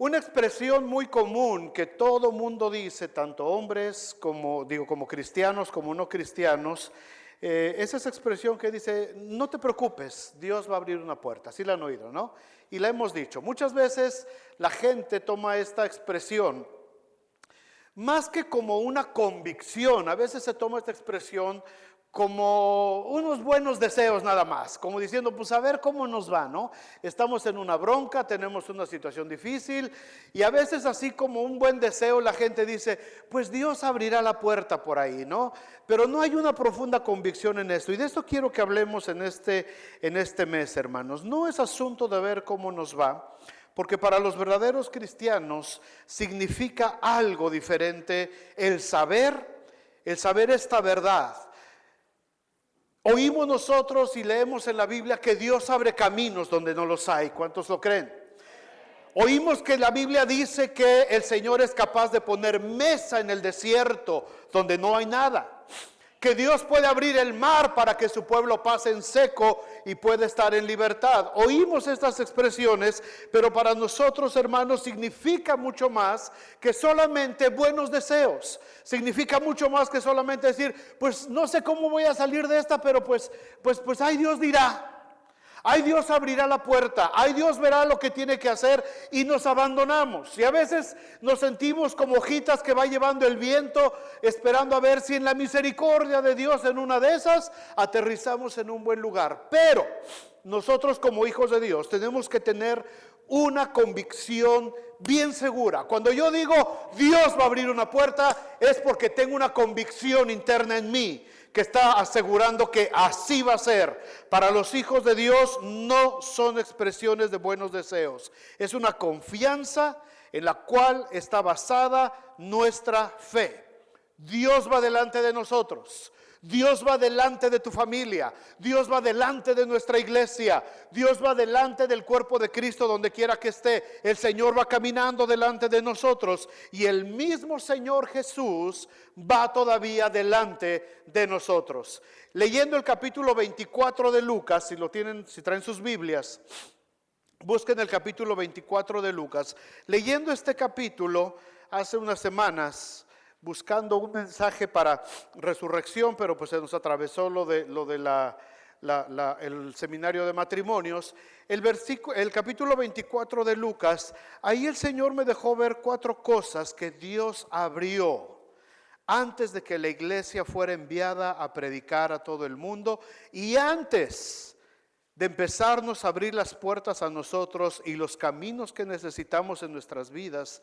Una expresión muy común que todo mundo dice, tanto hombres como cristianos como no cristianos, es esa expresión que dice: no te preocupes, Dios va a abrir una puerta. Así la han oído, ¿no? Y la hemos dicho. Muchas veces la gente toma esta expresión más que como una convicción. A veces se toma esta expresión como unos buenos deseos nada más, como diciendo, pues a ver cómo nos va, ¿no? Estamos en una bronca, tenemos una situación difícil, y a veces así como un buen deseo la gente dice, pues Dios abrirá la puerta por ahí, ¿no? Pero no hay una profunda convicción en esto, y de esto quiero que hablemos en este mes, hermanos. No es asunto de ver cómo nos va, porque para los verdaderos cristianos significa algo diferente el saber esta verdad. Oímos nosotros y leemos en la Biblia que Dios abre caminos donde no los hay. ¿Cuántos lo creen? Oímos que la Biblia dice que el Señor es capaz de poner mesa en el desierto donde no hay nada. Que Dios puede abrir el mar para que su pueblo pase en seco y pueda estar en libertad. Oímos estas expresiones, pero para nosotros, hermanos, significa mucho más que solamente buenos deseos. Significa mucho más que solamente decir, pues no sé cómo voy a salir de esta, pero pues ay, Dios dirá. Ay, Dios abrirá la puerta, ay, Dios verá lo que tiene que hacer, y nos abandonamos. Y a veces nos sentimos como hojitas que va llevando el viento, esperando a ver si en la misericordia de Dios en una de esas aterrizamos en un buen lugar. Pero nosotros como hijos de Dios tenemos que tener una convicción bien segura. Cuando yo digo Dios va a abrir una puerta, es porque tengo una convicción interna en mí que está asegurando que así va a ser. Para los hijos de Dios no son expresiones de buenos deseos. Es una confianza en la cual está basada nuestra fe. Dios va delante de nosotros. Dios va delante de tu familia. Dios va delante de nuestra iglesia. Dios va delante del cuerpo de Cristo donde quiera que esté. El Señor va caminando delante de nosotros. Y el mismo Señor Jesús va todavía delante de nosotros. Leyendo el capítulo 24 de Lucas, si traen sus Biblias, busquen el capítulo 24 de Lucas. Leyendo este capítulo hace unas semanas, buscando un mensaje para resurrección, pero pues se nos atravesó lo de el seminario de matrimonios. El capítulo 24 de Lucas, ahí el Señor me dejó ver 4 cosas que Dios abrió antes de que la iglesia fuera enviada a predicar a todo el mundo, y antes de empezarnos a abrir las puertas a nosotros y los caminos que necesitamos en nuestras vidas.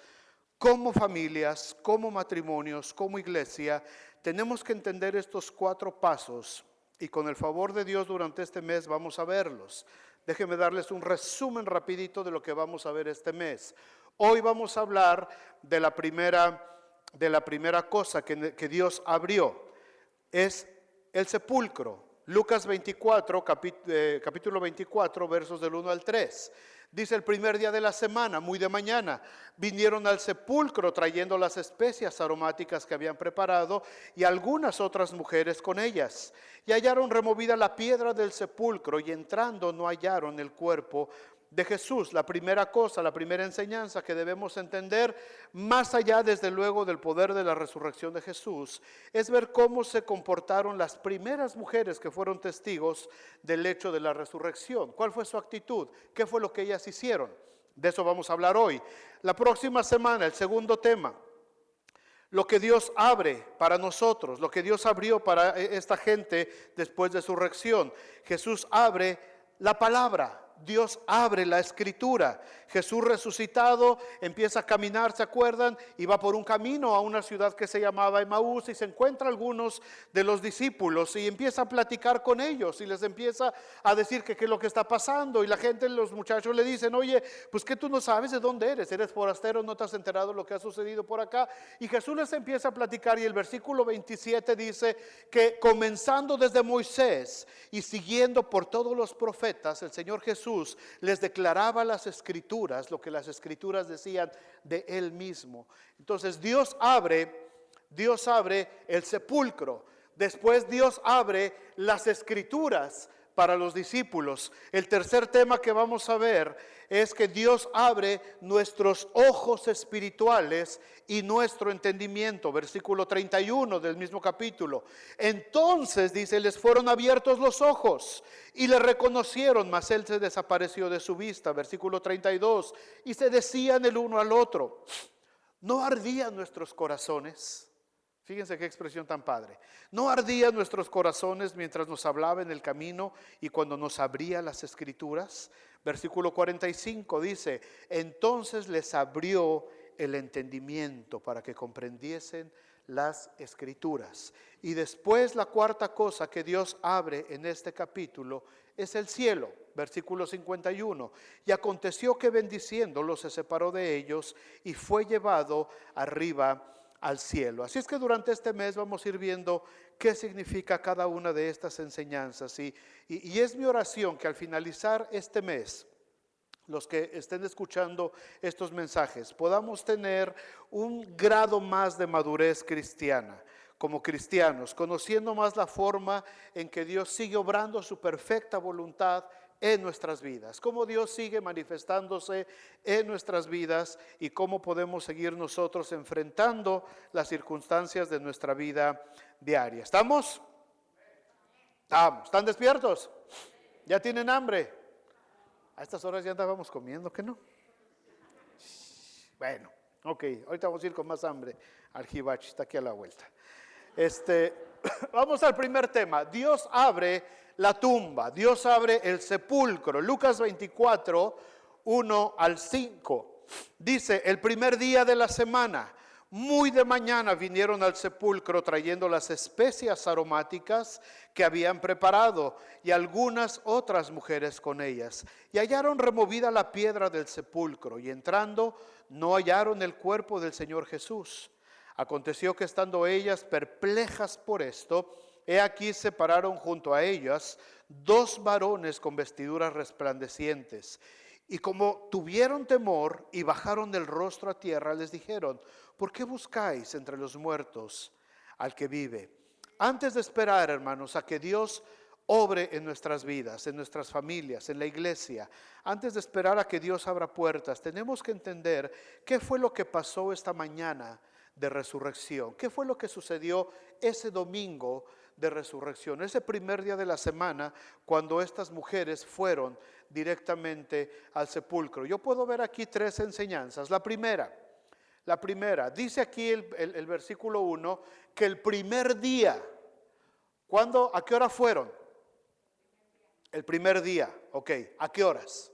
Como familias, como matrimonios, como iglesia, tenemos que entender estos 4 pasos, y con el favor de Dios durante este mes vamos a verlos. Déjenme darles un resumen rapidito de lo que vamos a ver este mes. Hoy vamos a hablar de la primera cosa que Dios abrió, es el sepulcro. Lucas 24, capítulo 24, versos del 1 al 3. Dice: el primer día de la semana, muy de mañana, vinieron al sepulcro trayendo las especias aromáticas que habían preparado, y algunas otras mujeres con ellas. Y hallaron removida la piedra del sepulcro, y entrando no hallaron el cuerpo de Jesús. La primera cosa, la primera enseñanza que debemos entender, más allá desde luego del poder de la resurrección de Jesús, es ver cómo se comportaron las primeras mujeres que fueron testigos del hecho de la resurrección. ¿Cuál fue su actitud? ¿Qué fue lo que ellas hicieron? De eso vamos a hablar hoy. La próxima semana, el segundo tema, lo que Dios abre para nosotros, lo que Dios abrió para esta gente después de su resurrección. Jesús abre la palabra. Dios abre la escritura. Jesús resucitado empieza a caminar, ¿se acuerdan? Y va por un camino a una ciudad que se llamaba Emaús, y se encuentra algunos de los discípulos y empieza a platicar con ellos y les empieza a decir que qué es lo que está pasando. Y la gente, los muchachos le dicen: oye, pues que tú no sabes de dónde eres forastero, no te has enterado de lo que ha sucedido por acá. Y Jesús les empieza a platicar, y el versículo 27 dice que comenzando desde Moisés y siguiendo por todos los profetas, el Señor Jesús les declaraba las escrituras, lo que las escrituras decían de Él mismo. Entonces Dios abre el sepulcro. Después Dios abre las escrituras para los discípulos. El tercer tema que vamos a ver es que Dios abre nuestros ojos espirituales y nuestro entendimiento. Versículo 31 del mismo capítulo. Entonces, dice, les fueron abiertos los ojos y le reconocieron, mas él se desapareció de su vista. Versículo 32. Y se decían el uno al otro, ¿no ardían nuestros corazones? Fíjense qué expresión tan padre. ¿No ardían nuestros corazones mientras nos hablaba en el camino y cuando nos abría las escrituras? Versículo 45 dice, entonces les abrió el entendimiento para que comprendiesen las escrituras. Y después la cuarta cosa que Dios abre en este capítulo es el cielo. Versículo 51. Y aconteció que bendiciéndolos se separó de ellos y fue llevado arriba al cielo. Así es que durante este mes vamos a ir viendo qué significa cada una de estas enseñanzas y es mi oración que al finalizar este mes, los que estén escuchando estos mensajes, podamos tener un grado más de madurez cristiana como cristianos, conociendo más la forma en que Dios sigue obrando su perfecta voluntad en nuestras vidas, cómo Dios sigue manifestándose en nuestras vidas y cómo podemos seguir nosotros enfrentando las circunstancias de nuestra vida diaria. ¿Estamos? ¿Estamos? ¿Están despiertos? ¿Ya tienen hambre? A estas horas ya andábamos comiendo, ¿qué no? Bueno, ok, ahorita vamos a ir con más hambre al Jibachi, está aquí a la vuelta. Vamos al primer tema. Dios abre la tumba, Dios abre el sepulcro. Lucas 24, 1 al 5. Dice, el primer día de la semana, muy de mañana vinieron al sepulcro trayendo las especias aromáticas que habían preparado y algunas otras mujeres con ellas. Y hallaron removida la piedra del sepulcro y entrando no hallaron el cuerpo del Señor Jesús. Aconteció que estando ellas perplejas por esto, he aquí se pararon junto a ellas dos varones con vestiduras resplandecientes. Y como tuvieron temor y bajaron el rostro a tierra, les dijeron, ¿por qué buscáis entre los muertos al que vive? Antes de esperar, hermanos, a que Dios obre en nuestras vidas, en nuestras familias, en la iglesia, antes de esperar a que Dios abra puertas, tenemos que entender qué fue lo que pasó esta mañana de resurrección. ¿Qué fue lo que sucedió ese domingo de resurrección? Ese primer día de la semana cuando estas mujeres fueron directamente al sepulcro. Yo puedo ver aquí tres enseñanzas. La primera, dice aquí el versículo 1 que el primer día, ¿cuándo? ¿A qué hora fueron? El primer día, ok. ¿A qué horas?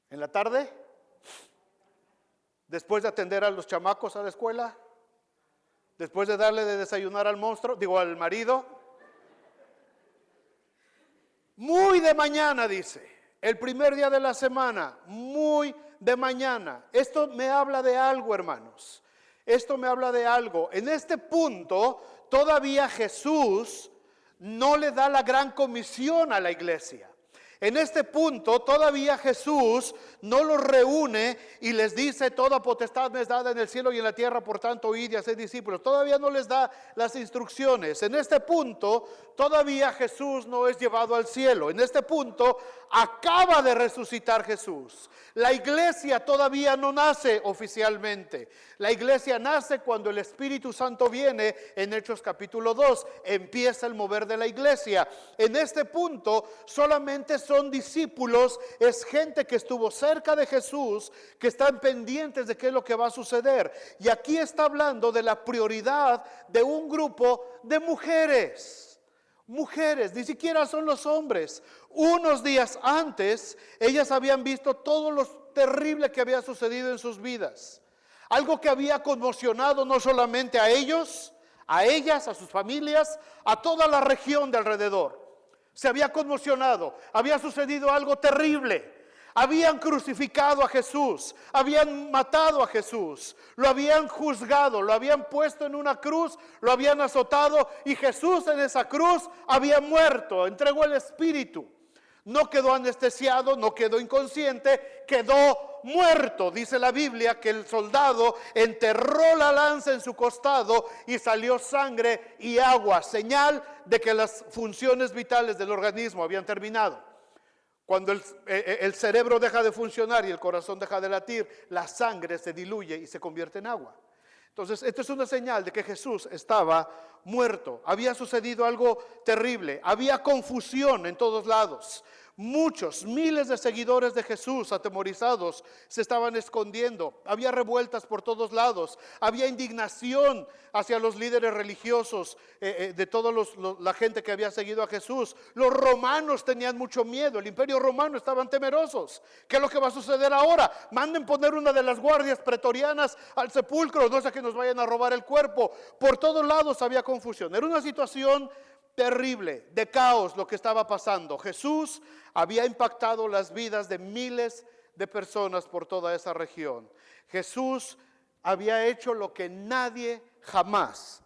¿En la tarde? ¿Después de atender a los chamacos a la escuela? ¿Después de darle de desayunar al monstruo, al marido? Muy de mañana, dice, el primer día de la semana, muy de mañana. Esto me habla de algo, hermanos. Esto me habla de algo. En este punto, todavía Jesús no le da la gran comisión a la iglesia. En este punto todavía Jesús no los reúne y les dice, toda potestad me es dada en el cielo y en la tierra, por tanto id y haced discípulos. Todavía no les da las instrucciones. En este punto todavía Jesús no es llevado al cielo. En este punto acaba de resucitar Jesús. La iglesia todavía no nace oficialmente. La iglesia nace cuando el Espíritu Santo viene. En Hechos capítulo 2 empieza el mover de la iglesia. En este punto solamente son discípulos, es gente que estuvo cerca de Jesús, que están pendientes de qué es lo que va a suceder. Y aquí está hablando de la prioridad de un grupo de mujeres. Mujeres, ni siquiera son los hombres. Unos días antes, ellas habían visto todo lo terrible que había sucedido en sus vidas. Algo que había conmocionado no solamente a ellos, a ellas, a sus familias, a toda la región de alrededor. Se había conmocionado, había sucedido algo terrible. Habían crucificado a Jesús, habían matado a Jesús, lo habían juzgado, lo habían puesto en una cruz, lo habían azotado y Jesús en esa cruz había muerto, entregó el Espíritu. No quedó anestesiado, no quedó inconsciente, quedó muerto. Dice la Biblia que el soldado enterró la lanza en su costado y salió sangre y agua, señal de que las funciones vitales del organismo habían terminado. Cuando el cerebro deja de funcionar y el corazón deja de latir, la sangre se diluye y se convierte en agua. Entonces, esto es una señal de que Jesús estaba muerto. Había sucedido algo terrible. Había confusión en todos lados. Muchos, miles de seguidores de Jesús, atemorizados, se estaban escondiendo. Había revueltas por todos lados. Había indignación hacia los líderes religiosos, de toda la gente que había seguido a Jesús. Los romanos tenían mucho miedo. El imperio romano estaban temerosos. ¿Qué es lo que va a suceder ahora? Manden poner una de las guardias pretorianas al sepulcro, no sea que nos vayan a robar el cuerpo. Por todos lados había confusión. Era una situación terrible, de caos lo que estaba pasando. Jesús había impactado las vidas de miles de personas por toda esa región. Jesús había hecho lo que nadie jamás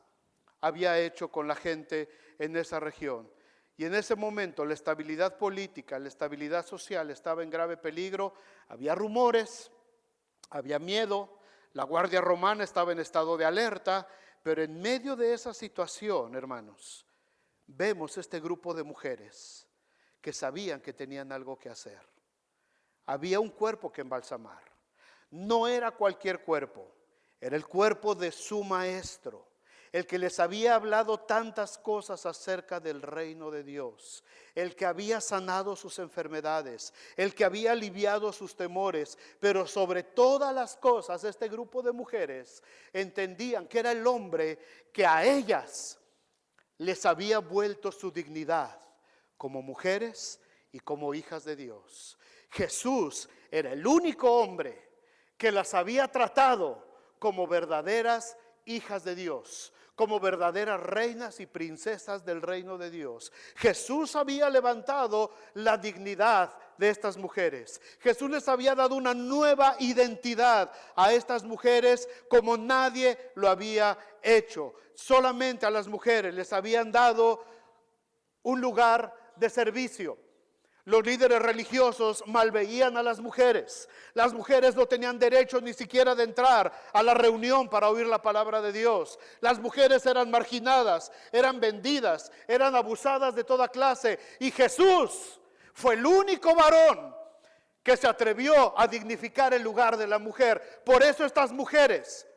había hecho con la gente en esa región. Y en ese momento la estabilidad política, la estabilidad social estaba en grave peligro. Había rumores, había miedo, la guardia romana estaba en estado de alerta, pero en medio de esa situación, hermanos, vemos este grupo de mujeres que sabían que tenían algo que hacer. Había un cuerpo que embalsamar. No era cualquier cuerpo, era el cuerpo de su maestro, el que les había hablado tantas cosas acerca del reino de Dios, el que había sanado sus enfermedades, el que había aliviado sus temores, pero sobre todas las cosas este grupo de mujeres entendían que era el hombre que a ellas les había vuelto su dignidad como mujeres y como hijas de Dios. Jesús era el único hombre que las había tratado como verdaderas hijas de Dios, como verdaderas reinas y princesas del reino de Dios. Jesús había levantado la dignidad de estas mujeres. Jesús les había dado una nueva identidad a estas mujeres como nadie lo había hecho. Solamente a las mujeres les habían dado un lugar de servicio. Los líderes religiosos malveían a las mujeres. Las mujeres no tenían derecho ni siquiera de entrar a la reunión para oír la palabra de Dios. Las mujeres eran marginadas, eran vendidas, eran abusadas de toda clase. Y Jesús fue el único varón que se atrevió a dignificar el lugar de la mujer. Por eso estas mujeres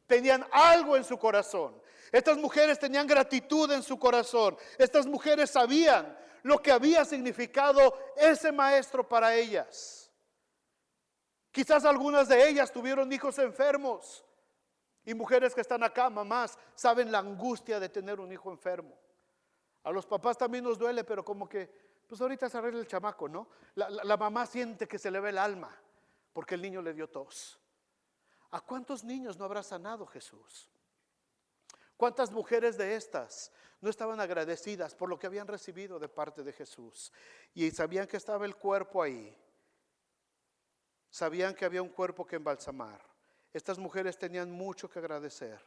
tenían algo en su corazón. Estas mujeres tenían gratitud en su corazón. Estas mujeres sabían lo que había significado ese maestro para ellas. Quizás algunas de ellas tuvieron hijos enfermos. Y mujeres que están acá, mamás, saben la angustia de tener un hijo enfermo. A los papás también nos duele, pero como que, pues ahorita se arregla el chamaco, ¿no? La mamá siente que se le ve el alma porque el niño le dio tos. ¿A cuántos niños no habrá sanado Jesús? ¿Cuántas mujeres de estas no estaban agradecidas por lo que habían recibido de parte de Jesús? Y sabían que estaba el cuerpo ahí. Sabían que había un cuerpo que embalsamar. Estas mujeres tenían mucho que agradecer.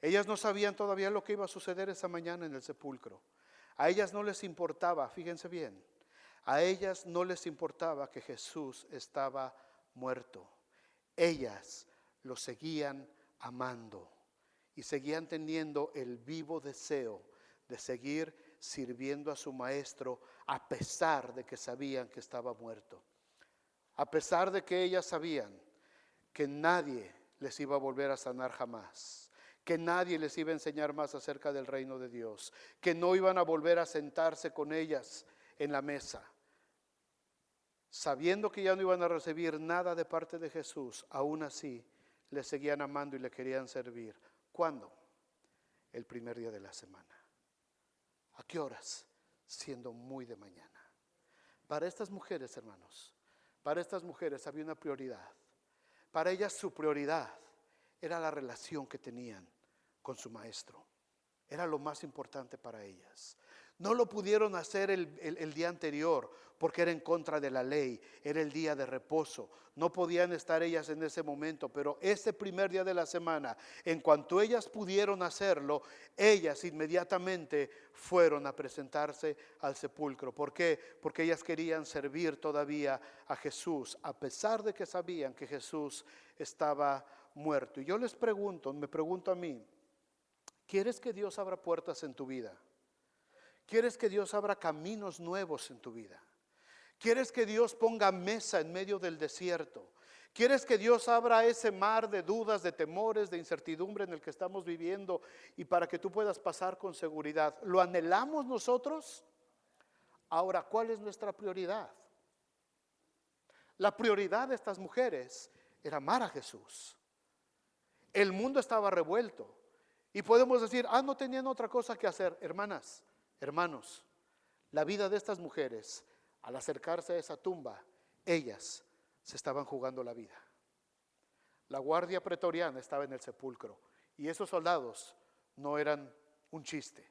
Ellas no sabían todavía lo que iba a suceder esa mañana en el sepulcro. A ellas no les importaba, fíjense bien, a ellas no les importaba que Jesús estaba muerto. Ellas lo seguían amando. Y seguían teniendo el vivo deseo de seguir sirviendo a su maestro a pesar de que sabían que estaba muerto. A pesar de que ellas sabían que nadie les iba a volver a sanar jamás, que nadie les iba a enseñar más acerca del reino de Dios, que no iban a volver a sentarse con ellas en la mesa. Sabiendo que ya no iban a recibir nada de parte de Jesús, aún así le seguían amando y le querían servir. ¿Cuándo? El primer día de la semana. ¿A qué horas? Siendo muy de mañana. Para estas mujeres, hermanos, para estas mujeres había una prioridad. Para ellas su prioridad era la relación que tenían con su maestro. Era lo más importante para ellas. No lo pudieron hacer el día anterior porque era en contra de la ley, era el día de reposo. No podían estar ellas en ese momento, pero ese primer día de la semana, en cuanto ellas pudieron hacerlo, ellas inmediatamente fueron a presentarse al sepulcro. ¿Por qué? Porque ellas querían servir todavía a Jesús, a pesar de que sabían que Jesús estaba muerto. Y yo les pregunto, me pregunto a mí, ¿quieres que Dios abra puertas en tu vida? ¿Quieres que Dios abra caminos nuevos en tu vida? ¿Quieres que Dios ponga mesa en medio del desierto? ¿Quieres que Dios abra ese mar de dudas, de temores, de incertidumbre en el que estamos viviendo y para que tú puedas pasar con seguridad? ¿Lo anhelamos nosotros? Ahora, ¿cuál es nuestra prioridad? La prioridad de estas mujeres era amar a Jesús. El mundo estaba revuelto y podemos decir, no tenían otra cosa que hacer. Hermanas, hermanos, la vida de estas mujeres, al acercarse a esa tumba, ellas se estaban jugando la vida. La guardia pretoriana estaba en el sepulcro y esos soldados no eran un chiste,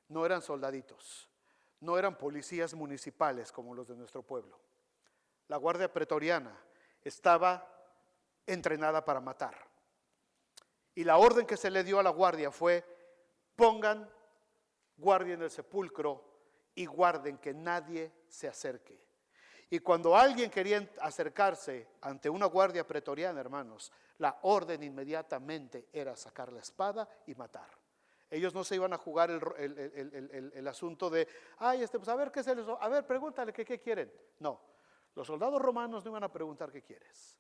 no eran soldaditos, no eran policías municipales como los de nuestro pueblo. La guardia pretoriana estaba entrenada para matar. Y la orden que se le dio a la guardia fue: pongan guardia en el sepulcro y guarden que nadie se acerque. Y cuando alguien quería acercarse ante una guardia pretoriana, hermanos, la orden inmediatamente era sacar la espada y matar. Ellos no se iban a jugar el asunto de, pues a ver qué se les, a ver, pregúntale qué quieren. No, los soldados romanos no iban a preguntar qué quieres.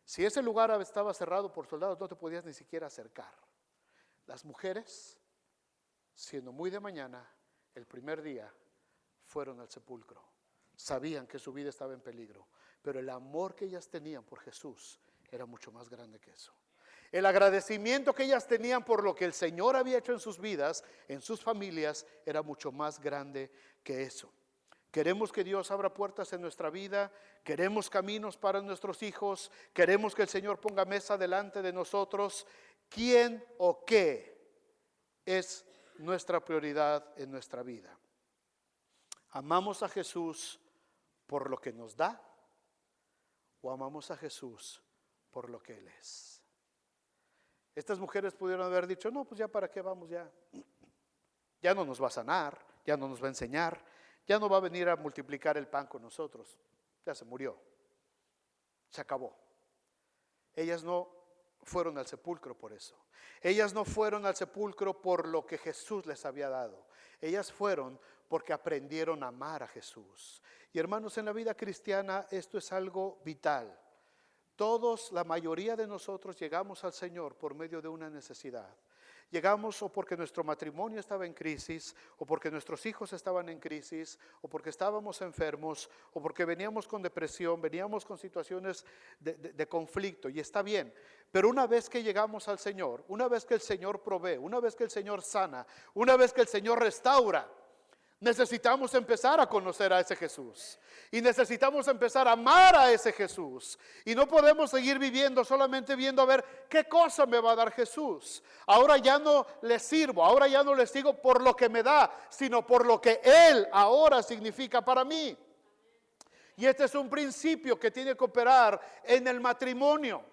Si ese lugar estaba cerrado por soldados, no te podías ni siquiera acercar. Las mujeres, siendo muy de mañana, el primer día, fueron al sepulcro. Sabían que su vida estaba en peligro, pero el amor que ellas tenían por Jesús era mucho más grande que eso. El agradecimiento que ellas tenían por lo que el Señor había hecho en sus vidas, en sus familias, era mucho más grande que eso. Queremos que Dios abra puertas en nuestra vida, queremos caminos para nuestros hijos, queremos que el Señor ponga mesa delante de nosotros. ¿Quién o qué es nuestra prioridad en nuestra vida? ¿Amamos a Jesús por lo que nos da o amamos a Jesús por lo que Él es? Estas mujeres pudieron haber dicho, no, pues ya para qué vamos, ya no nos va a sanar, ya no nos va a enseñar, ya no va a venir a multiplicar el pan con nosotros, ya se murió, se acabó. Ellas no fueron al sepulcro por eso. Ellas no fueron al sepulcro por lo que Jesús les había dado. Ellas fueron porque aprendieron a amar a Jesús. Y hermanos, en la vida cristiana esto es algo vital. Todos, la mayoría de nosotros llegamos al Señor por medio de una necesidad. Llegamos o porque nuestro matrimonio estaba en crisis, o porque nuestros hijos estaban en crisis, o porque estábamos enfermos, o porque veníamos con depresión, veníamos con situaciones de conflicto, y está bien. Pero una vez que llegamos al Señor, una vez que el Señor provee, una vez que el Señor sana, una vez que el Señor restaura, necesitamos empezar a conocer a ese Jesús y necesitamos empezar a amar a ese Jesús, y no podemos seguir viviendo solamente viendo a ver qué cosa me va a dar Jesús. Ahora ya no le sirvo, ahora ya no le sigo por lo que me da, sino por lo que Él ahora significa para mí. Y este es un principio que tiene que operar en el matrimonio.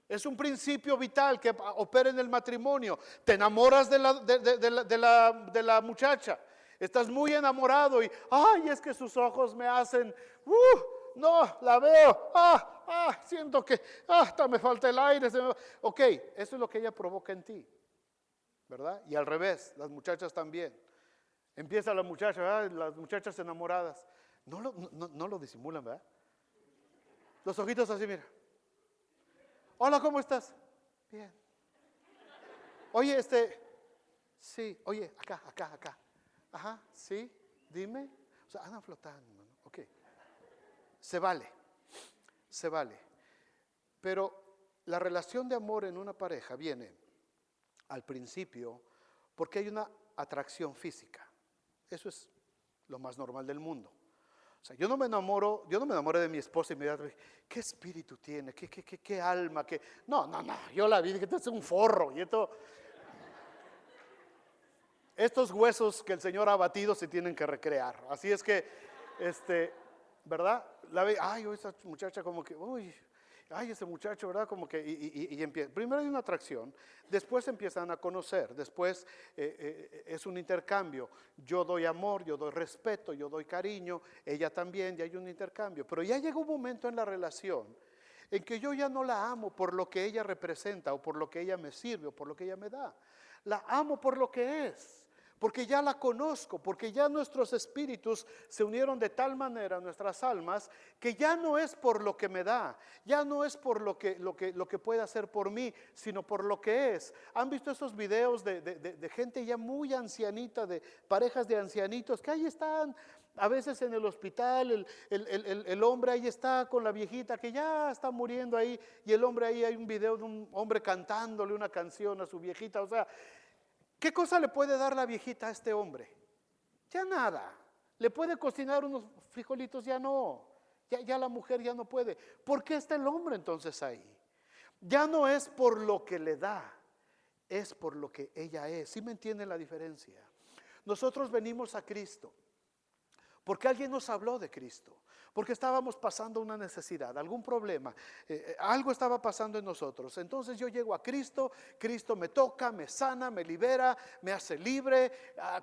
Es un principio vital que opera en el matrimonio. Te enamoras de la muchacha. Estás muy enamorado y, es que sus ojos me hacen, no, la veo, siento que, hasta me falta el aire. Ok, eso es lo que ella provoca en ti, ¿verdad? Y al revés, las muchachas también. Empieza la muchacha, las muchachas enamoradas. No lo disimulan, ¿verdad? Los ojitos así, mira. Hola, ¿cómo estás? Bien. Oye, sí, oye, acá. Ajá, sí, dime. O sea, andan flotando, ¿no? Ok. Se vale. Pero la relación de amor en una pareja viene al principio porque hay una atracción física. Eso es lo más normal del mundo. O sea, yo no me enamoré de mi esposa y me digo, ¿qué espíritu tiene? ¿Qué alma? No, yo la vi, que esto es un forro y esto. estos huesos que el Señor ha batido se tienen que recrear. Así es que, ¿verdad? Ay, esa muchacha como que, uy, ay, ese muchacho, ¿verdad? Como que, y empieza. Primero hay una atracción, después empiezan a conocer, después es un intercambio. Yo doy amor, yo doy respeto, yo doy cariño, ella también, y hay un intercambio. Pero ya llega un momento en la relación en que yo ya no la amo por lo que ella representa, o por lo que ella me sirve, o por lo que ella me da. La amo por lo que es. Porque ya la conozco, porque ya nuestros espíritus se unieron de tal manera, nuestras almas, que ya no es por lo que me da, ya no es por lo que puede hacer por mí, sino por lo que es. ¿Han visto esos videos de gente ya muy ancianita, de parejas de ancianitos, que ahí están? A veces en el hospital, el hombre ahí está con la viejita que ya está muriendo ahí, y el hombre ahí, hay un video de un hombre cantándole una canción a su viejita. O sea, ¿qué cosa le puede dar la viejita a este hombre? Ya nada. ¿Le puede cocinar unos frijolitos? Ya no. Ya la mujer ya no puede. ¿Por qué está el hombre entonces ahí? Ya no es por lo que le da, es por lo que ella es. ¿Sí me entienden la diferencia? Nosotros venimos a Cristo porque alguien nos habló de Cristo, porque estábamos pasando una necesidad, algún problema, algo estaba pasando en nosotros. Entonces yo llego a Cristo, Cristo me toca, me sana, me libera, me hace libre,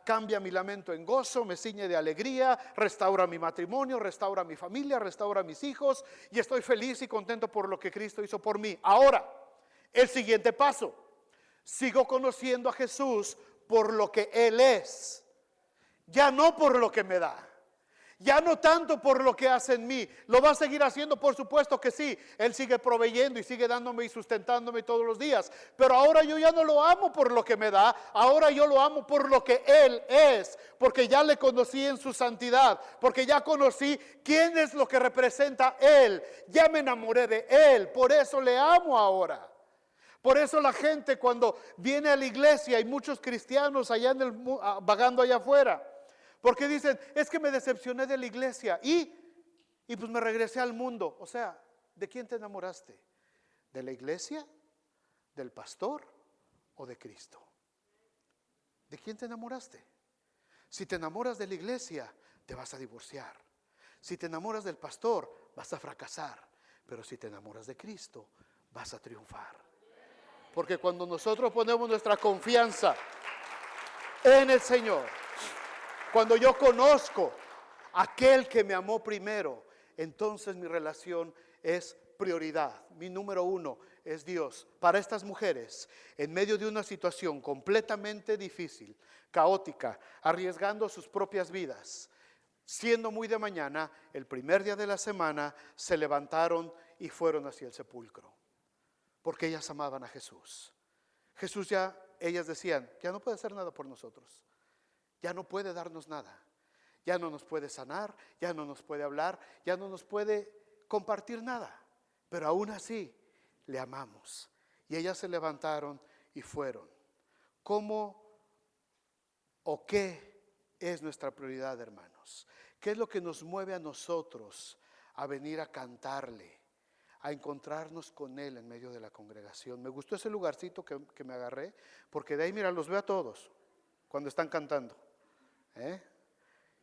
cambia mi lamento en gozo, me ciñe de alegría, restaura mi matrimonio, restaura mi familia, restaura mis hijos, y estoy feliz y contento por lo que Cristo hizo por mí. Ahora, el siguiente paso, sigo conociendo a Jesús por lo que Él es, ya no por lo que me da. Ya no tanto por lo que hace en mí. ¿Lo va a seguir haciendo? Por supuesto que sí. Él sigue proveyendo y sigue dándome y sustentándome todos los días. Pero ahora yo ya no lo amo por lo que me da. Ahora yo lo amo por lo que Él es. Porque ya le conocí en su santidad. Porque ya conocí quién es lo que representa Él. Ya me enamoré de Él. Por eso le amo ahora. Por eso la gente cuando viene a la iglesia, hay muchos cristianos allá vagando allá afuera. Porque dicen, es que me decepcioné de la iglesia y pues me regresé al mundo. O sea, ¿de quién te enamoraste? ¿De la iglesia? ¿Del pastor? ¿O de Cristo? ¿De quién te enamoraste? Si te enamoras de la iglesia, te vas a divorciar. Si te enamoras del pastor, vas a fracasar. Pero si te enamoras de Cristo, vas a triunfar. Porque cuando nosotros ponemos nuestra confianza en el Señor, cuando yo conozco a aquel que me amó primero, entonces mi relación es prioridad. Mi número uno es Dios. Para estas mujeres, en medio de una situación completamente difícil, caótica, arriesgando sus propias vidas, siendo muy de mañana, el primer día de la semana, se levantaron y fueron hacia el sepulcro. Porque ellas amaban a Jesús. Jesús ya, ellas decían, ya no puede hacer nada por nosotros. Ya no puede darnos nada, ya no nos puede sanar, ya no nos puede hablar, ya no nos puede compartir nada. Pero aún así le amamos. Y ellas se levantaron y fueron. ¿Cómo o qué es nuestra prioridad, hermanos? ¿Qué es lo que nos mueve a nosotros a venir a cantarle, a encontrarnos con Él en medio de la congregación? Me gustó ese lugarcito que me agarré, porque de ahí, mira, los veo a todos cuando están cantando.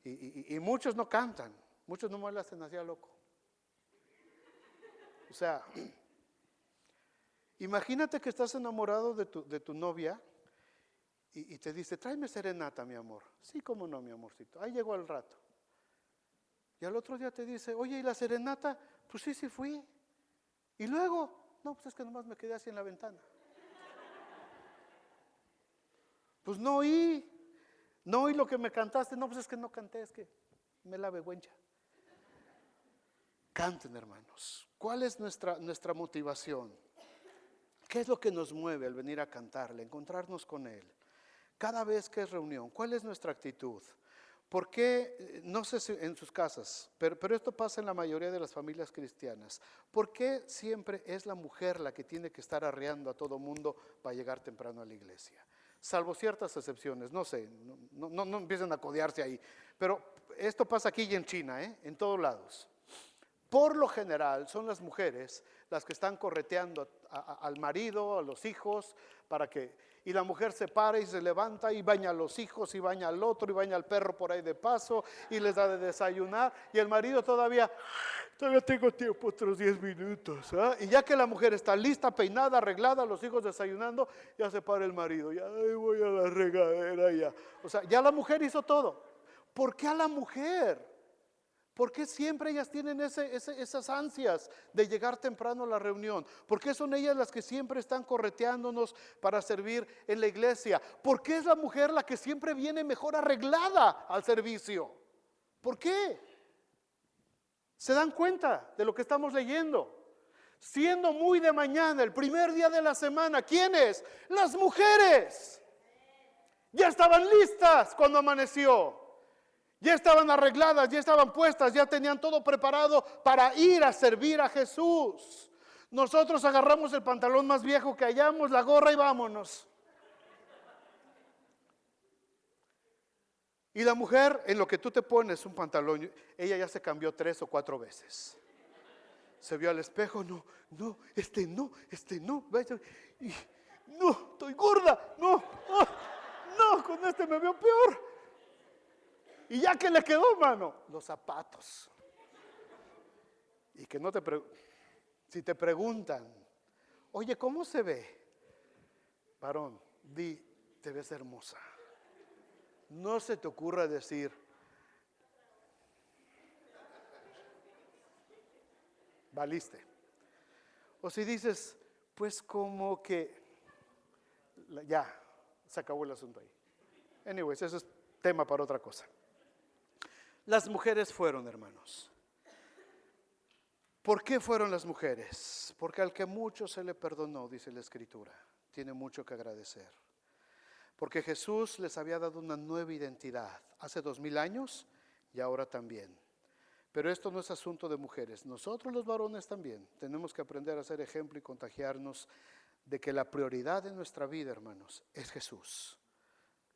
Y muchos no cantan, muchos nomás le hacen así a loco. O sea, imagínate que estás enamorado de tu novia y te dice, tráeme serenata, mi amor. Sí, cómo no, mi amorcito. Ahí llegó al rato. Y al otro día te dice, oye, ¿y la serenata? Pues sí fui. Y luego, no, pues es que nomás me quedé así en la ventana. Pues no oí lo que me cantaste. No, pues es que no canté, es que me la vergüenza. Canten, hermanos. ¿Cuál es nuestra motivación? ¿Qué es lo que nos mueve al venir a cantarle, encontrarnos con Él? Cada vez que es reunión, ¿cuál es nuestra actitud? ¿Por qué, no sé si en sus casas, pero esto pasa en la mayoría de las familias cristianas? ¿Por qué siempre es la mujer la que tiene que estar arreando a todo mundo para llegar temprano a la iglesia? Salvo ciertas excepciones, no sé, no empiecen a codearse ahí. Pero esto pasa aquí y en China, en todos lados. por lo general son las mujeres las que están correteando al marido, a los hijos, y la mujer se para y se levanta y baña a los hijos y baña al otro y baña al perro por ahí de paso y les da de desayunar, y el marido todavía tengo tiempo, otros 10 minutos. Y ya que la mujer está lista, peinada, arreglada, los hijos desayunando, ya se para el marido, ya voy a la regadera ya. O sea, ya la mujer hizo todo. ¿Por qué a la mujer? ¿Por qué siempre ellas tienen esas ansias de llegar temprano a la reunión? ¿Por qué son ellas las que siempre están correteándonos para servir en la iglesia? ¿Por qué es la mujer la que siempre viene mejor arreglada al servicio? ¿Por qué? ¿Se dan cuenta de lo que estamos leyendo? Siendo muy de mañana, el primer día de la semana, ¿quiénes? Las mujeres. Ya estaban listas cuando amaneció. Ya estaban arregladas, ya estaban puestas, ya tenían todo preparado para ir a servir a Jesús. Nosotros agarramos el pantalón más viejo que hallamos, la gorra y vámonos. Y la mujer, en lo que tú te pones un pantalón, ella ya se cambió 3 o 4 veces. Se vio al espejo, no, no. Y, no, estoy gorda, no, con este me veo peor. Y ya que le quedó, mano, los zapatos. Y que no si te preguntan, oye, ¿cómo se ve? Varón, te ves hermosa. No se te ocurra decir, valiste. O si dices, pues como que, ya, se acabó el asunto ahí. Anyways, eso es tema para otra cosa. Las mujeres fueron, hermanos. ¿Por qué fueron las mujeres? Porque al que mucho se le perdonó, dice la Escritura, tiene mucho que agradecer. Porque Jesús les había dado una nueva identidad hace 2000 años y ahora también. Pero esto no es asunto de mujeres. Nosotros los varones también tenemos que aprender a ser ejemplo y contagiarnos de que la prioridad de nuestra vida, hermanos, es Jesús.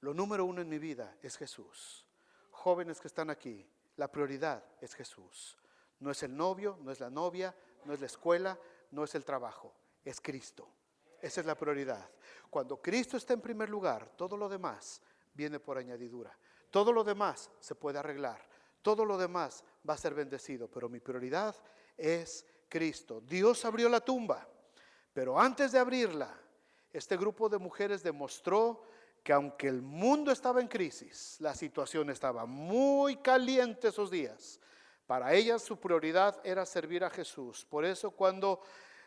Lo número 1 en mi vida es Jesús. Jóvenes que están aquí, la prioridad es Jesús. No es el novio, no es la novia, no es la escuela, no es el trabajo, es Cristo. Esa es la prioridad. Cuando Cristo está en primer lugar, todo lo demás viene por añadidura. Todo lo demás se puede arreglar. Todo lo demás va a ser bendecido, pero mi prioridad es Cristo. Dios abrió la tumba, pero antes de abrirla, este grupo de mujeres demostró que aunque el mundo estaba en crisis, la situación estaba muy caliente esos días. Para ellas su prioridad era servir a Jesús. Por eso cuando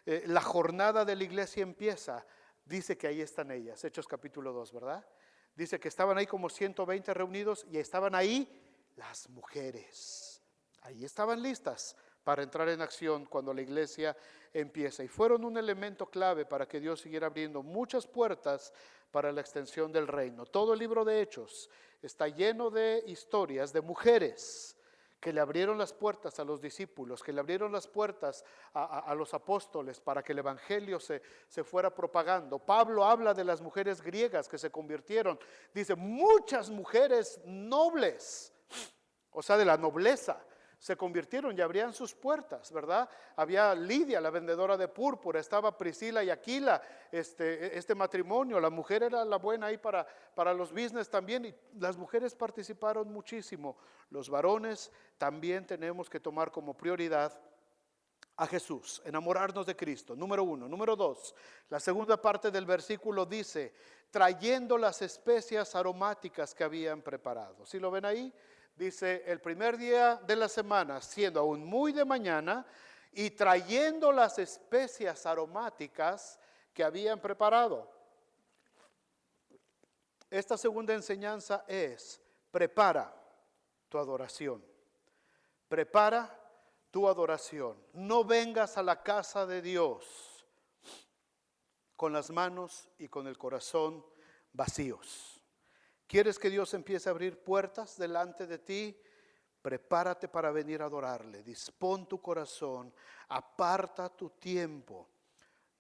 la jornada de la iglesia empieza, dice que ahí están ellas. Hechos capítulo 2, ¿verdad? Dice que estaban ahí como 120 reunidos y estaban ahí las mujeres. Ahí estaban listas para entrar en acción cuando la iglesia empieza. Y fueron un elemento clave para que Dios siguiera abriendo muchas puertas para la extensión del reino. Todo el libro de Hechos está lleno de historias de mujeres que le abrieron las puertas a los discípulos, que le abrieron las puertas a los apóstoles para que el evangelio se fuera propagando. Pablo habla de las mujeres griegas que se convirtieron. Dice, muchas mujeres nobles, o sea, de la nobleza, se convirtieron y abrían sus puertas, ¿verdad? Había Lidia, la vendedora de púrpura, estaba Priscila y Aquila, este matrimonio, la mujer era la buena ahí para los business también, y las mujeres participaron muchísimo. Los varones también tenemos que tomar como prioridad a Jesús, enamorarnos de Cristo, número 1. Número 2, la segunda parte del versículo dice, trayendo las especias aromáticas que habían preparado. ¿Sí lo ven ahí? Dice, el primer día de la semana, siendo aún muy de mañana, y trayendo las especias aromáticas que habían preparado. Esta segunda enseñanza es, prepara tu adoración. Prepara tu adoración. No vengas a la casa de Dios con las manos y con el corazón vacíos. ¿Quieres que Dios empiece a abrir puertas delante de ti? Prepárate para venir a adorarle. Dispón tu corazón, aparta tu tiempo.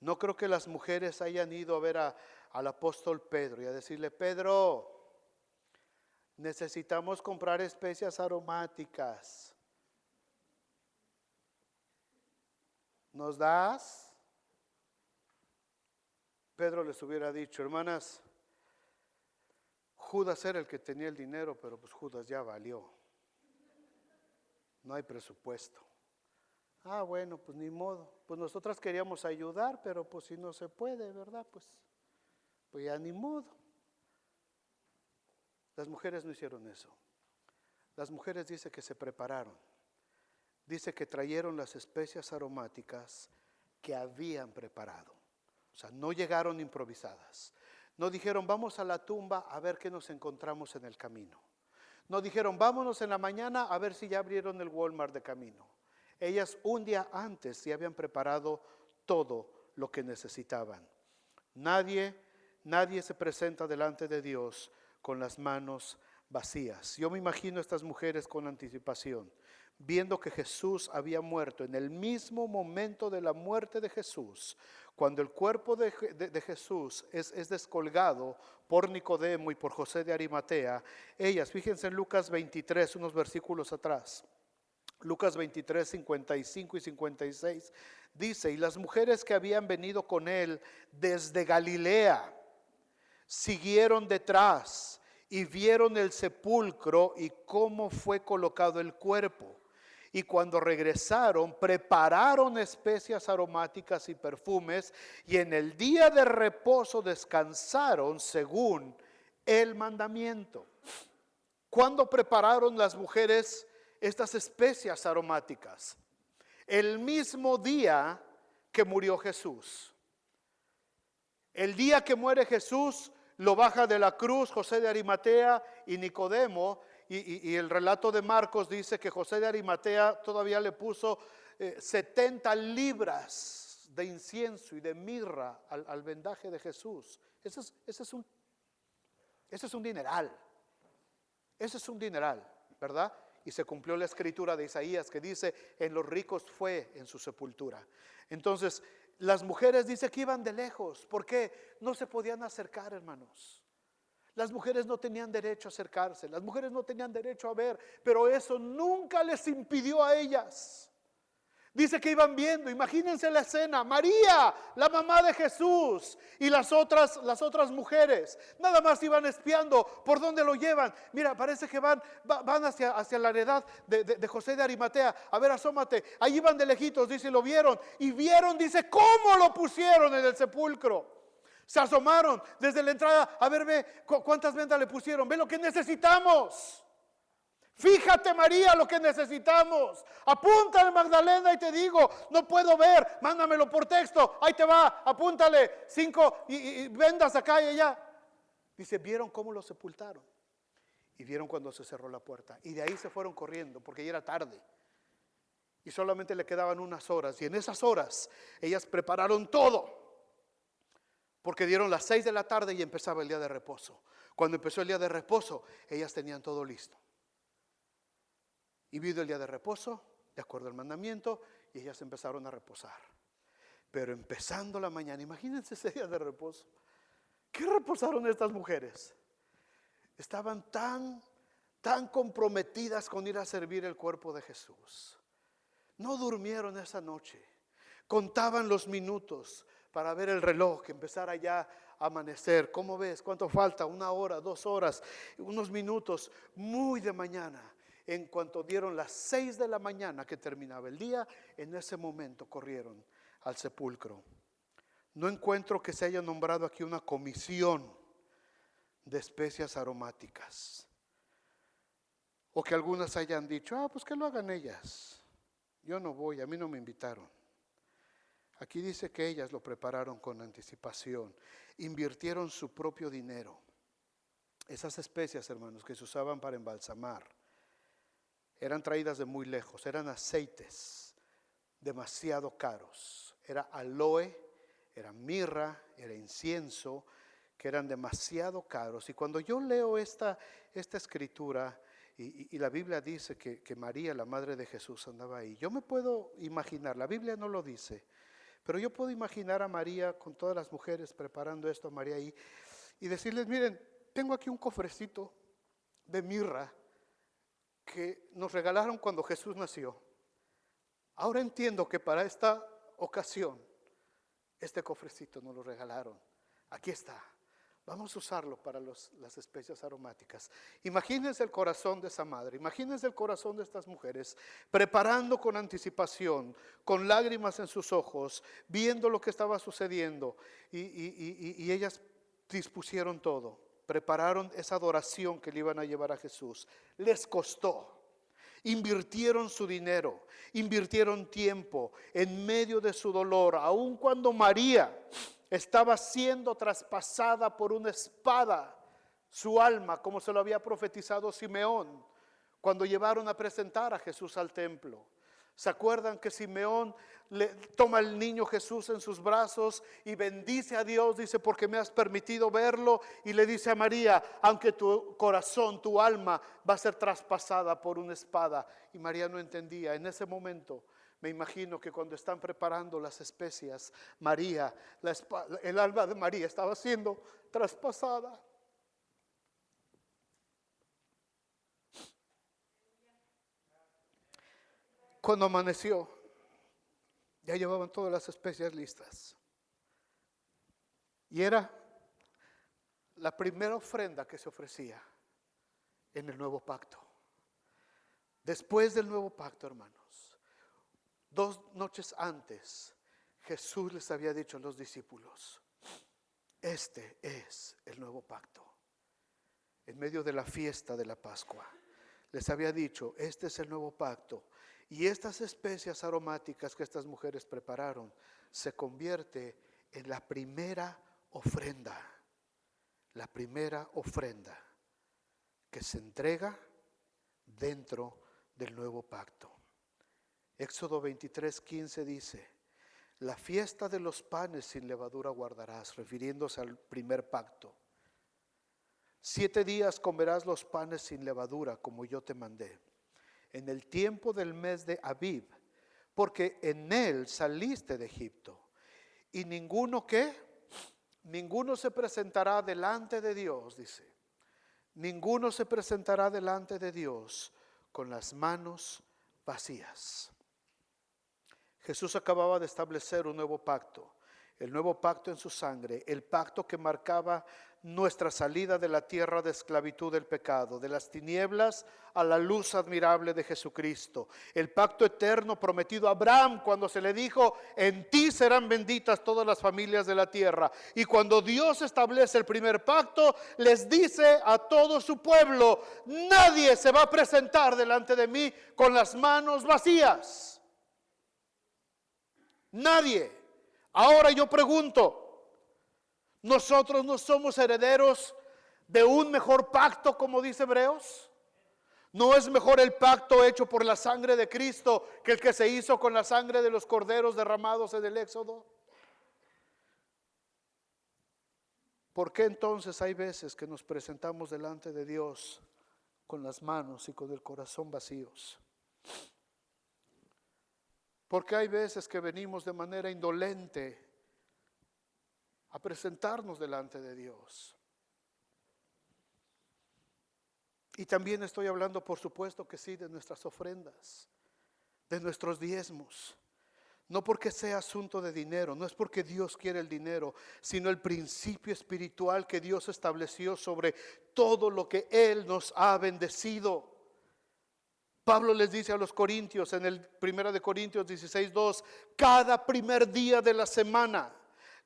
No creo que las mujeres hayan ido a ver al apóstol Pedro y a decirle, Pedro, necesitamos comprar especias aromáticas. ¿Nos das? Pedro les hubiera dicho, hermanas, Judas era el que tenía el dinero, pero pues Judas ya valió. No hay presupuesto. Ah, bueno, pues ni modo. Pues nosotras queríamos ayudar, pero pues si no se puede, ¿verdad? Pues ya ni modo. Las mujeres no hicieron eso. Las mujeres dice que se prepararon. Dice que trajeron las especias aromáticas que habían preparado. O sea, no llegaron improvisadas. No dijeron, vamos a la tumba a ver qué nos encontramos en el camino. No dijeron, vámonos en la mañana a ver si ya abrieron el Walmart de camino. Ellas un día antes ya habían preparado todo lo que necesitaban. Nadie se presenta delante de Dios con las manos vacías. Yo me imagino a estas mujeres con anticipación, viendo que Jesús había muerto. En el mismo momento de la muerte de Jesús, cuando el cuerpo de Jesús es descolgado por Nicodemo y por José de Arimatea, ellas, fíjense en Lucas 23, unos versículos atrás, Lucas 23, 55 y 56, dice, y las mujeres que habían venido con él desde Galilea, siguieron detrás y vieron el sepulcro y cómo fue colocado el cuerpo. Y cuando regresaron, prepararon especias aromáticas y perfumes, y en el día de reposo descansaron según el mandamiento. ¿Cuándo prepararon las mujeres estas especias aromáticas? El mismo día que murió Jesús. El día que muere Jesús, lo baja de la cruz José de Arimatea y Nicodemo, y el relato de Marcos dice que José de Arimatea todavía le puso 70 libras de incienso y de mirra al vendaje de Jesús. Ese es un dineral. Ese es un dineral, ¿verdad? Y se cumplió la escritura de Isaías que dice, en los ricos fue en su sepultura. Entonces, las mujeres dice que iban de lejos. ¿Por qué? No se podían acercar, hermanos. Las mujeres no tenían derecho a acercarse, las mujeres no tenían derecho a ver, pero eso nunca les impidió a ellas. Dice que iban viendo, imagínense la escena, María, la mamá de Jesús, y las otras mujeres, nada más iban espiando por dónde lo llevan. Mira, parece que van hacia la heredad de José de Arimatea. A ver, asómate, ahí van de lejitos, dice, lo vieron, y vieron, dice, cómo lo pusieron en el sepulcro. Se asomaron desde la entrada, a ver, ve cuántas vendas le pusieron, ve lo que necesitamos. Fíjate, María, lo que necesitamos. Apúntale, Magdalena, y te digo, no puedo ver, mándamelo por texto, ahí te va, apúntale 5 y vendas acá y allá. Dice, vieron cómo lo sepultaron y vieron cuando se cerró la puerta, y de ahí se fueron corriendo porque ya era tarde y solamente le quedaban unas horas, y en esas horas ellas prepararon todo. Porque dieron las 6 de la tarde y empezaba el día de reposo. Cuando empezó el día de reposo, ellas tenían todo listo. Y vino el día de reposo, de acuerdo al mandamiento, y ellas empezaron a reposar. Pero empezando la mañana, imagínense ese día de reposo. ¿Qué reposaron estas mujeres? Estaban tan comprometidas con ir a servir el cuerpo de Jesús. No durmieron esa noche. Contaban los minutos para ver el reloj, que empezara ya a amanecer. ¿Cómo ves? ¿Cuánto falta? 1 hora, 2 horas, unos minutos, muy de mañana. En cuanto dieron las 6 de la mañana que terminaba el día, en ese momento corrieron al sepulcro. No encuentro que se haya nombrado aquí una comisión de especias aromáticas, o que algunas hayan dicho, pues que lo hagan ellas. Yo no voy, a mí no me invitaron. Aquí dice que ellas lo prepararon con anticipación, invirtieron su propio dinero. Esas especias, hermanos, que se usaban para embalsamar, eran traídas de muy lejos, eran aceites demasiado caros. Era aloe, era mirra, era incienso, que eran demasiado caros. Y cuando yo leo esta escritura, y la Biblia dice que María, la madre de Jesús, andaba ahí, yo me puedo imaginar, la Biblia no lo dice, pero yo puedo imaginar a María con todas las mujeres preparando esto, a María ahí, y decirles, miren, tengo aquí un cofrecito de mirra que nos regalaron cuando Jesús nació. Ahora entiendo que para esta ocasión, este cofrecito nos lo regalaron. Aquí está. Vamos a usarlo para las especias aromáticas. Imagínense el corazón de esa madre, imagínense el corazón de estas mujeres, preparando con anticipación, con lágrimas en sus ojos, viendo lo que estaba sucediendo. Y ellas dispusieron todo, prepararon esa adoración que le iban a llevar a Jesús. Les costó. Invirtieron su dinero, invirtieron tiempo en medio de su dolor, aun cuando María estaba siendo traspasada por una espada, su alma, como se lo había profetizado Simeón, cuando llevaron a presentar a Jesús al templo. ¿Se acuerdan que Simeón le toma al niño Jesús en sus brazos y bendice a Dios? Dice, porque me has permitido verlo. Y le dice a María, aunque tu corazón, tu alma va a ser traspasada por una espada. Y María no entendía. En ese momento me imagino que cuando están preparando las especias, María, el alma de María estaba siendo traspasada. Cuando amaneció, ya llevaban todas las especias listas. Y era la primera ofrenda que se ofrecía en el nuevo pacto. Después del nuevo pacto, hermanos, 2 noches antes, Jesús les había dicho a los discípulos, este es el nuevo pacto. En medio de la fiesta de la Pascua, les había dicho, este es el nuevo pacto. Y estas especias aromáticas que estas mujeres prepararon se convierte en la primera ofrenda que se entrega dentro del nuevo pacto. Éxodo 23:15 dice, la fiesta de los panes sin levadura guardarás, refiriéndose al primer pacto. 7 días comerás los panes sin levadura, como yo te mandé, en el tiempo del mes de Abib, porque en él saliste de Egipto. Y ninguno se presentará delante de Dios, dice, ninguno se presentará delante de Dios con las manos vacías. Jesús acababa de establecer un nuevo pacto, el nuevo pacto en su sangre, el pacto que marcaba nuestra salida de la tierra de esclavitud del pecado, de las tinieblas a la luz admirable de Jesucristo. El pacto eterno prometido a Abraham cuando se le dijo, en ti serán benditas todas las familias de la tierra. Y cuando Dios establece el primer pacto, les dice a todo su pueblo, nadie se va a presentar delante de mí con las manos vacías. Nadie. Ahora yo pregunto, ¿nosotros no somos herederos de un mejor pacto, como dice Hebreos? ¿No es mejor el pacto hecho por la sangre de Cristo que el que se hizo con la sangre de los corderos derramados en el Éxodo? ¿Por qué entonces hay veces que nos presentamos delante de Dios con las manos y con el corazón vacíos? Porque hay veces que venimos de manera indolente a presentarnos delante de Dios. Y también estoy hablando, por supuesto que sí, de nuestras ofrendas, de nuestros diezmos. No porque sea asunto de dinero, no es porque Dios quiere el dinero, sino el principio espiritual que Dios estableció sobre todo lo que Él nos ha bendecido. Pablo les dice a los corintios en el 1 Corintios 16:2, cada primer día de la semana,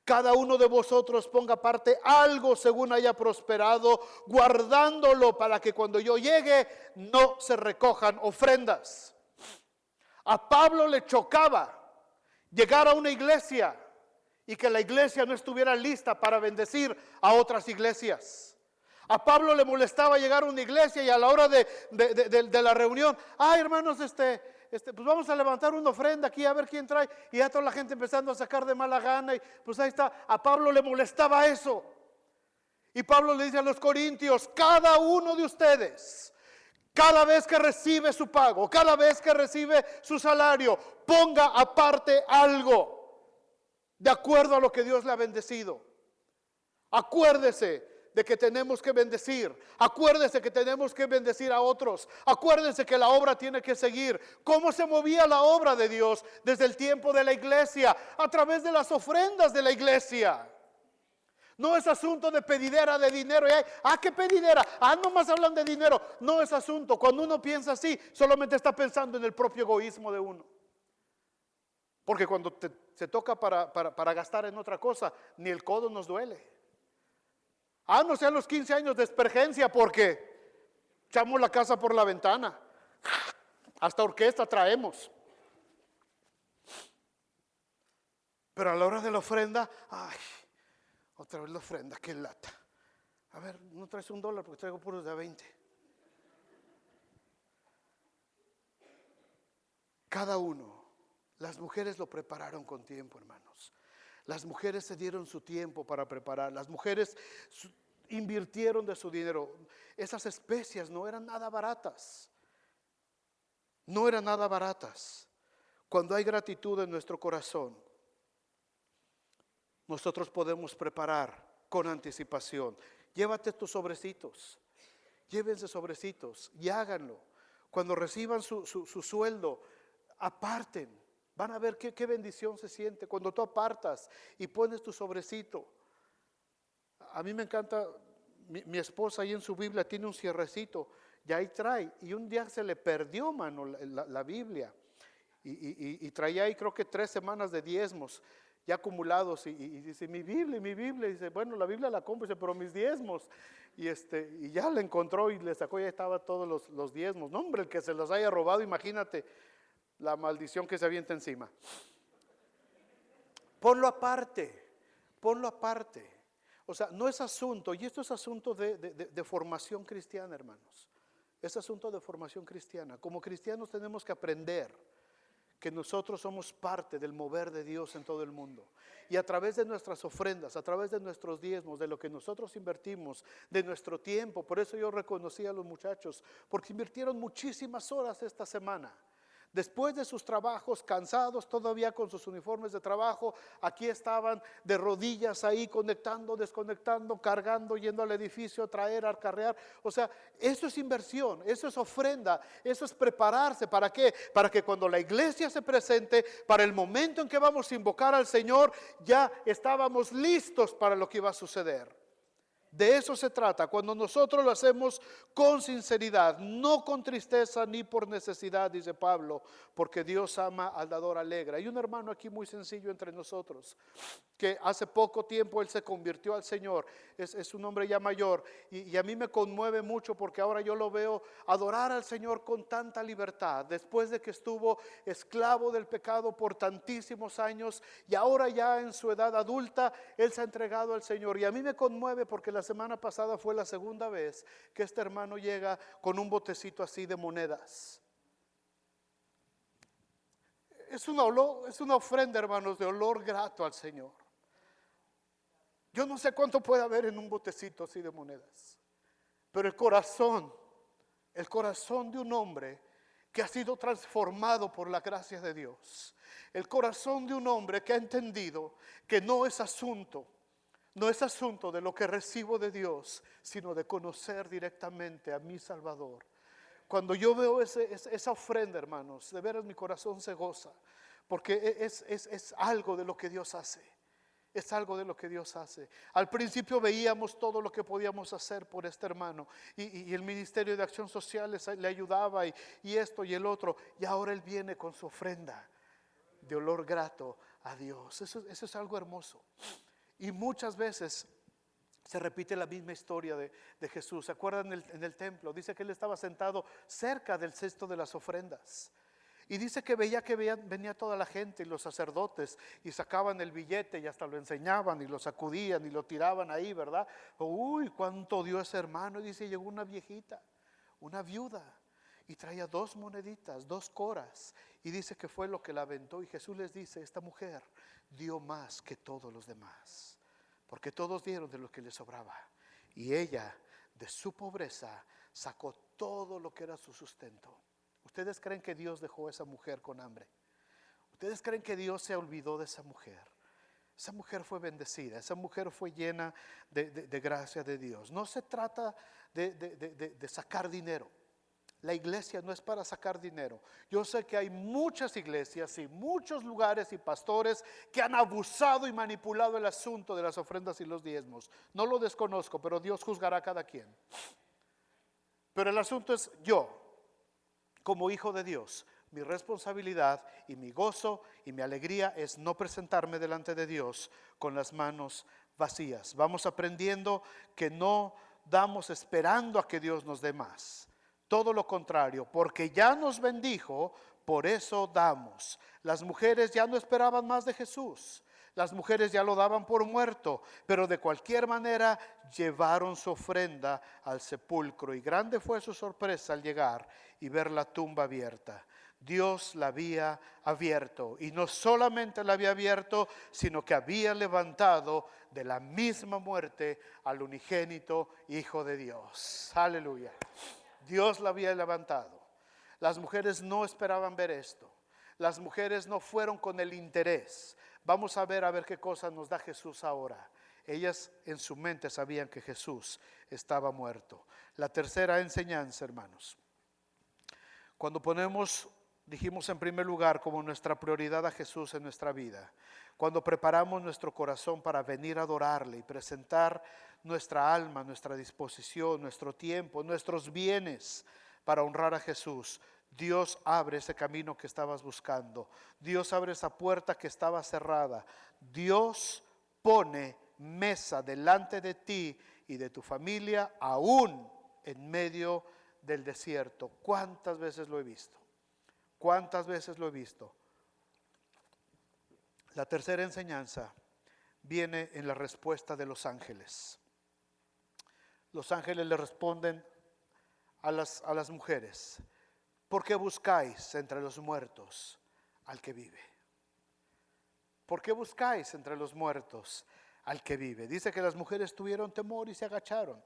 cada uno de vosotros ponga aparte algo según haya prosperado, guardándolo para que cuando yo llegue no se recojan ofrendas. A Pablo le chocaba llegar a una iglesia y que la iglesia no estuviera lista para bendecir a otras iglesias. A Pablo le molestaba llegar a una iglesia y a la hora de la reunión, hermanos, pues vamos a levantar una ofrenda aquí a ver quién trae, y ya toda la gente empezando a sacar de mala gana, y pues ahí está. A Pablo le molestaba eso, y Pablo le dice a los corintios, cada uno de ustedes, cada vez que recibe su pago, cada vez que recibe su salario, ponga aparte algo de acuerdo a lo que Dios le ha bendecido. Acuérdese, de que tenemos que bendecir. Acuérdese que tenemos que bendecir a otros. Acuérdense que la obra tiene que seguir. ¿Cómo se movía la obra de Dios desde el tiempo de la iglesia? A través de las ofrendas de la iglesia. No es asunto de pedidera de dinero. ¿Qué pedidera? Nomás hablan de dinero. No es asunto. Cuando uno piensa así, solamente está pensando en el propio egoísmo de uno. Porque cuando se toca para gastar en otra cosa, ni el codo nos duele. No sean los 15 años de espergencia porque echamos la casa por la ventana. Hasta orquesta traemos. Pero a la hora de la ofrenda, otra vez la ofrenda, qué lata. A ver, no traes $1 porque traigo puros de a 20. Cada uno, las mujeres lo prepararon con tiempo, hermanos. Las mujeres se dieron su tiempo para preparar. Las mujeres invirtieron de su dinero. Esas especias no eran nada baratas. No eran nada baratas. Cuando hay gratitud en nuestro corazón, nosotros podemos preparar con anticipación. Llévate tus sobrecitos. Llévense sobrecitos y háganlo. Cuando reciban su sueldo, aparten. Van a ver qué bendición se siente cuando tú apartas y pones tu sobrecito. A mí me encanta, mi esposa ahí en su Biblia tiene un cierrecito y ahí trae. Y un día se le perdió, mano, la Biblia. Y traía ahí creo que 3 semanas de diezmos ya acumulados. Y dice, mi Biblia. Y dice, bueno, la Biblia la compro, dice, pero mis diezmos. Y ya la encontró y le sacó, ya estaba todos los diezmos. No, hombre, el que se los haya robado, imagínate la maldición que se avienta encima. Ponlo aparte. O sea, no es asunto, y esto es asunto de formación cristiana, hermanos. Es asunto de formación cristiana. Como cristianos tenemos que aprender que nosotros somos parte del mover de Dios en todo el mundo. Y a través de nuestras ofrendas, a través de nuestros diezmos, de lo que nosotros invertimos, de nuestro tiempo. Por eso yo reconocí a los muchachos, porque invirtieron muchísimas horas esta semana. Después de sus trabajos, cansados todavía con sus uniformes de trabajo, aquí estaban de rodillas ahí conectando, desconectando, cargando, yendo al edificio, traer, acarrear. O sea, eso es inversión, eso es ofrenda, eso es prepararse. ¿Para qué? Para que cuando la iglesia se presente, para el momento en que vamos a invocar al Señor, ya estábamos listos para lo que iba a suceder. De eso se trata, cuando nosotros lo hacemos con sinceridad, no con tristeza ni por necesidad, dice Pablo, porque Dios ama al dador alegre. Hay un hermano aquí muy sencillo entre nosotros, que hace poco tiempo él se convirtió al Señor, es un hombre ya mayor, y a mí me conmueve mucho porque ahora yo lo veo adorar al Señor con tanta libertad, después de que estuvo esclavo del pecado por tantísimos años, y ahora ya en su edad adulta, él se ha entregado al Señor, y a mí me conmueve porque la semana pasada fue la segunda vez que este hermano llega con un botecito así de monedas. Es una ofrenda, hermanos, de olor grato al Señor. Yo no sé cuánto puede haber en un botecito así de monedas, pero el corazón de un hombre que ha sido transformado por la gracia de Dios, el corazón de un hombre que ha entendido que no es asunto de lo que recibo de Dios, sino de conocer directamente a mi Salvador. Cuando yo veo esa ofrenda, hermanos, de veras mi corazón se goza, porque es algo de lo que Dios hace. Es algo de lo que Dios hace. Al principio veíamos todo lo que podíamos hacer por este hermano, y el Ministerio de Acción Social le ayudaba, y esto y el otro, y ahora él viene con su ofrenda de olor grato a Dios. Eso es algo hermoso. Y muchas veces se repite la misma historia de Jesús. ¿Se acuerdan en el templo? Dice que él estaba sentado cerca del cesto de las ofrendas. Y dice que venía toda la gente y los sacerdotes y sacaban el billete y hasta lo enseñaban y lo sacudían y lo tiraban ahí, ¿verdad? Uy, cuánto dio ese hermano. Y dice, llegó una viejita, una viuda, y traía 2 moneditas, 2 coras. Y dice que fue lo que la aventó. Y Jesús les dice, esta mujer dio más que todos los demás, porque todos dieron de lo que les sobraba, y ella de su pobreza sacó todo lo que era su sustento. ¿Ustedes creen que Dios dejó a esa mujer con hambre? ¿Ustedes creen que Dios se olvidó de esa mujer? Esa mujer fue bendecida, esa mujer fue llena de gracia de Dios. No se trata de sacar dinero. La iglesia no es para sacar dinero. Yo sé que hay muchas iglesias y muchos lugares y pastores que han abusado y manipulado el asunto de las ofrendas y los diezmos. No lo desconozco, pero Dios juzgará a cada quien. Pero el asunto es yo, como hijo de Dios, mi responsabilidad y mi gozo y mi alegría es no presentarme delante de Dios con las manos vacías. Vamos aprendiendo que no damos esperando a que Dios nos dé más. Todo lo contrario, porque ya nos bendijo, por eso damos. Las mujeres ya no esperaban más de Jesús. Las mujeres ya lo daban por muerto, pero de cualquier manera llevaron su ofrenda al sepulcro. Y grande fue su sorpresa al llegar y ver la tumba abierta. Dios la había abierto, y no solamente la había abierto, sino que había levantado de la misma muerte al unigénito Hijo de Dios. Aleluya. Dios la había levantado. Las mujeres no esperaban ver esto. Las mujeres no fueron con el interés. Vamos a ver qué cosa nos da Jesús ahora. Ellas en su mente sabían que Jesús estaba muerto. La tercera enseñanza, hermanos. Cuando ponemos, dijimos en primer lugar, como nuestra prioridad a Jesús en nuestra vida, cuando preparamos nuestro corazón para venir a adorarle y presentar nuestra alma, nuestra disposición, nuestro tiempo, nuestros bienes para honrar a Jesús, Dios abre ese camino que estabas buscando. Dios abre esa puerta que estaba cerrada. Dios pone mesa delante de ti y de tu familia, aún en medio del desierto. ¿Cuántas veces lo he visto? ¿Cuántas veces lo he visto? La tercera enseñanza viene en la respuesta de los ángeles. Los ángeles le responden a las mujeres: ¿por qué buscáis entre los muertos al que vive? ¿Por qué buscáis entre los muertos al que vive? Dice que las mujeres tuvieron temor y se agacharon.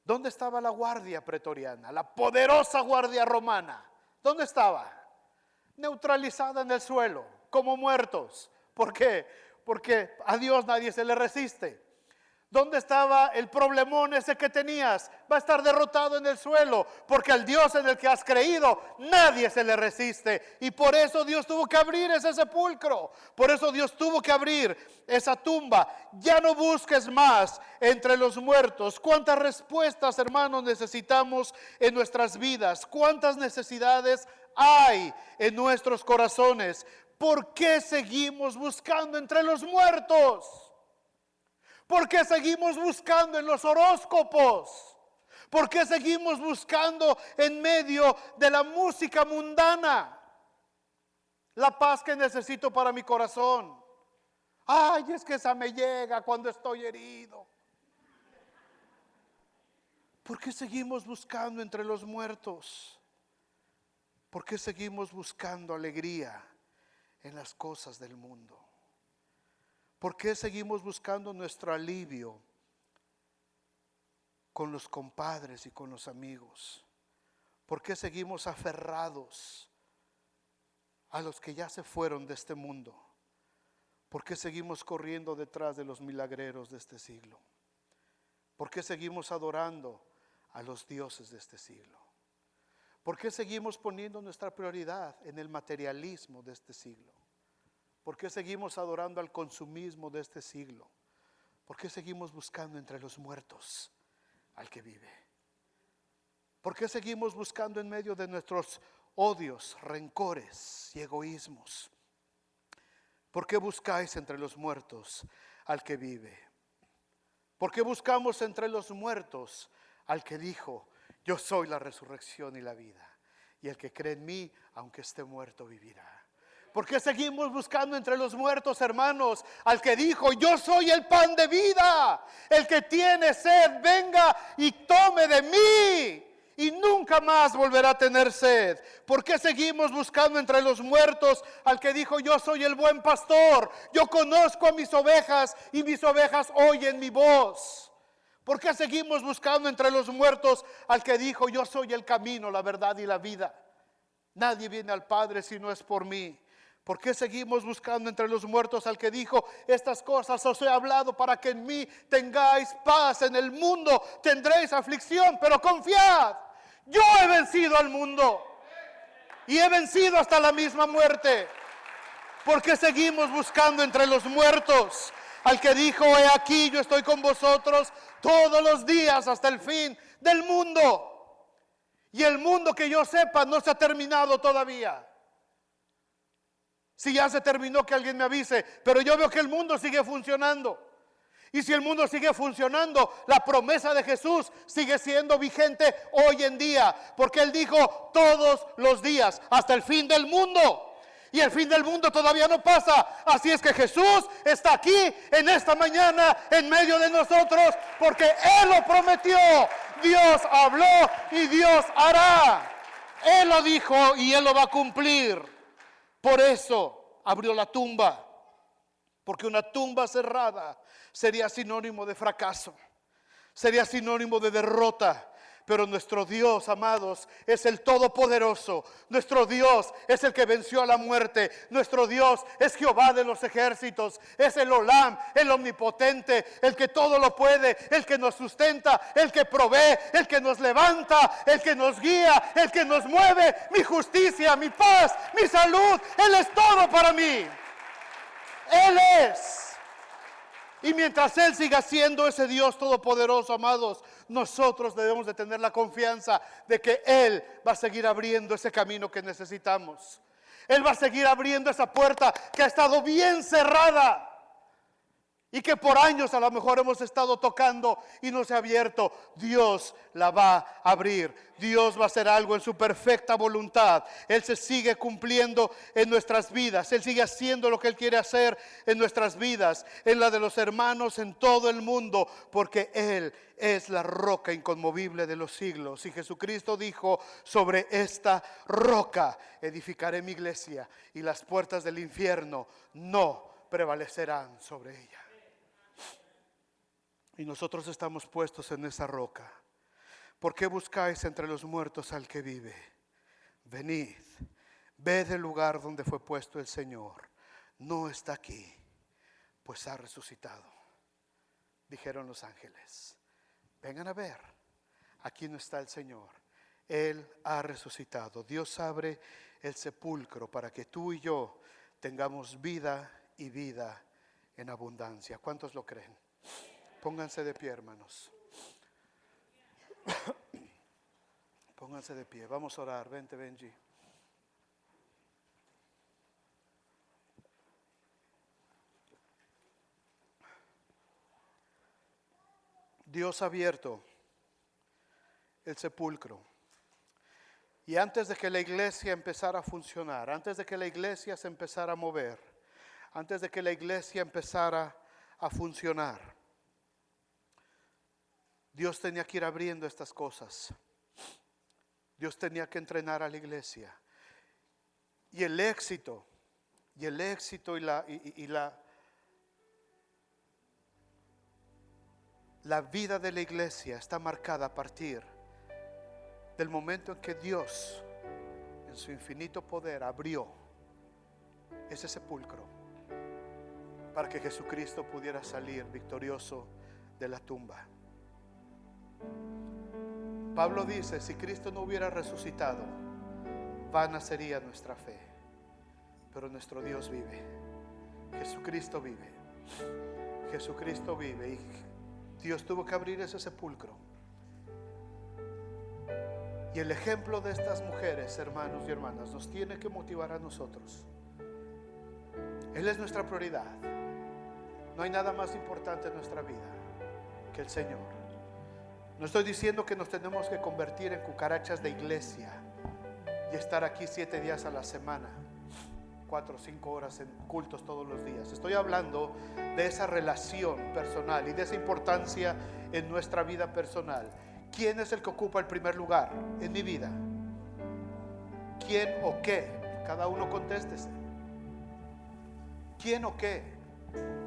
¿Dónde estaba la guardia pretoriana? La poderosa guardia romana. ¿Dónde estaba? Neutralizada en el suelo, como muertos. ¿Por qué? Porque a Dios nadie se le resiste. ¿Dónde estaba el problemón ese que tenías? Va a estar derrotado en el suelo, porque al Dios en el que has creído nadie se le resiste. Y por eso Dios tuvo que abrir ese sepulcro. Por eso Dios tuvo que abrir esa tumba. Ya no busques más entre los muertos. ¿Cuántas respuestas, hermanos, necesitamos en nuestras vidas? ¿Cuántas necesidades hay en nuestros corazones? ¿Por qué seguimos buscando entre los muertos? ¿Por qué seguimos buscando en los horóscopos? ¿Por qué seguimos buscando en medio de la música mundana la paz que necesito para mi corazón? Ay, es que esa me llega cuando estoy herido. ¿Por qué seguimos buscando entre los muertos? ¿Por qué seguimos buscando alegría en las cosas del mundo? ¿Por qué seguimos buscando nuestro alivio con los compadres y con los amigos? ¿Por qué seguimos aferrados a los que ya se fueron de este mundo? ¿Por qué seguimos corriendo detrás de los milagreros de este siglo? ¿Por qué seguimos adorando a los dioses de este siglo? ¿Por qué seguimos poniendo nuestra prioridad en el materialismo de este siglo? ¿Por qué seguimos adorando al consumismo de este siglo? ¿Por qué seguimos buscando entre los muertos al que vive? ¿Por qué seguimos buscando en medio de nuestros odios, rencores y egoísmos? ¿Por qué buscáis entre los muertos al que vive? ¿Por qué buscamos entre los muertos al que dijo: yo soy la resurrección y la vida, y el que cree en mí, aunque esté muerto, vivirá? ¿Por qué seguimos buscando entre los muertos, hermanos, al que dijo: yo soy el pan de vida, el que tiene sed, venga y tome de mí y nunca más volverá a tener sed? ¿Por qué seguimos buscando entre los muertos al que dijo: yo soy el buen pastor, yo conozco a mis ovejas y mis ovejas oyen mi voz? ¿Por qué seguimos buscando entre los muertos al que dijo: yo soy el camino, la verdad y la vida? Nadie viene al Padre si no es por mí. ¿Por qué seguimos buscando entre los muertos al que dijo: estas cosas os he hablado para que en mí tengáis paz? En el mundo tendréis aflicción, pero confiad, yo he vencido al mundo y he vencido hasta la misma muerte. ¿Por qué seguimos buscando entre los muertos al que dijo: he aquí, yo estoy con vosotros todos los días hasta el fin del mundo? Y el mundo, que yo sepa, no se ha terminado todavía. Si ya se terminó, que alguien me avise, pero yo veo que el mundo sigue funcionando. Y si el mundo sigue funcionando, la promesa de Jesús sigue siendo vigente hoy en día, porque Él dijo: todos los días hasta el fin del mundo. Y el fin del mundo todavía no pasa. Así es que Jesús está aquí en esta mañana en medio de nosotros, porque Él lo prometió. Dios habló y Dios hará. Él lo dijo y Él lo va a cumplir. Por eso abrió la tumba, porque una tumba cerrada sería sinónimo de fracaso, sería sinónimo de derrota. Pero nuestro Dios, amados, es el Todopoderoso. Nuestro Dios es el que venció a la muerte. Nuestro Dios es Jehová de los ejércitos. Es el Olam, el omnipotente, el que todo lo puede, el que nos sustenta, el que provee, el que nos levanta, el que nos guía, el que nos mueve. Mi justicia, mi paz, mi salud, Él es todo para mí. Él es. Y mientras Él siga siendo ese Dios todopoderoso, amados, nosotros debemos de tener la confianza de que Él va a seguir abriendo ese camino que necesitamos. Él va a seguir abriendo esa puerta que ha estado bien cerrada y que por años a lo mejor hemos estado tocando y no se ha abierto. Dios la va a abrir. Dios va a hacer algo en su perfecta voluntad. Él se sigue cumpliendo en nuestras vidas. Él sigue haciendo lo que Él quiere hacer en nuestras vidas, en la de los hermanos, en todo el mundo, porque Él es la roca inconmovible de los siglos. Y Jesucristo dijo: sobre esta roca edificaré mi iglesia, y las puertas del infierno no prevalecerán sobre ella. Y nosotros estamos puestos en esa roca. ¿Por qué buscáis entre los muertos al que vive? Venid, ved el lugar donde fue puesto el Señor. No está aquí, pues ha resucitado. Dijeron los ángeles: vengan a ver, aquí no está el Señor. Él ha resucitado. Dios abre el sepulcro para que tú y yo tengamos vida y vida en abundancia. ¿Cuántos lo creen? Pónganse de pie, hermanos. Pónganse de pie. Vamos a orar. Vente, Benji. Dios ha abierto el sepulcro. Y antes de que la iglesia empezara a funcionar, antes de que la iglesia se empezara a mover, antes de que la iglesia empezara a funcionar, Dios tenía que ir abriendo estas cosas. Dios tenía que entrenar a la iglesia. Y el éxito y la vida de la iglesia está marcada a partir del momento en que Dios, en su infinito poder, abrió ese sepulcro para que Jesucristo pudiera salir victorioso de la tumba. Pablo dice: si Cristo no hubiera resucitado, vana sería nuestra fe. Pero nuestro Dios vive. Jesucristo vive. Jesucristo vive. Y Dios tuvo que abrir ese sepulcro. Y el ejemplo de estas mujeres, hermanos y hermanas, nos tiene que motivar a nosotros. Él es nuestra prioridad. No hay nada más importante en nuestra vida que el Señor. No estoy diciendo que nos tenemos que convertir en cucarachas de iglesia y estar aquí 7 días a la semana, 4 o 5 horas en cultos todos los días. Estoy hablando de esa relación personal y de esa importancia en nuestra vida personal. ¿Quién es el que ocupa el primer lugar en mi vida? ¿Quién o qué? Cada uno contéstese. ¿Quién o qué?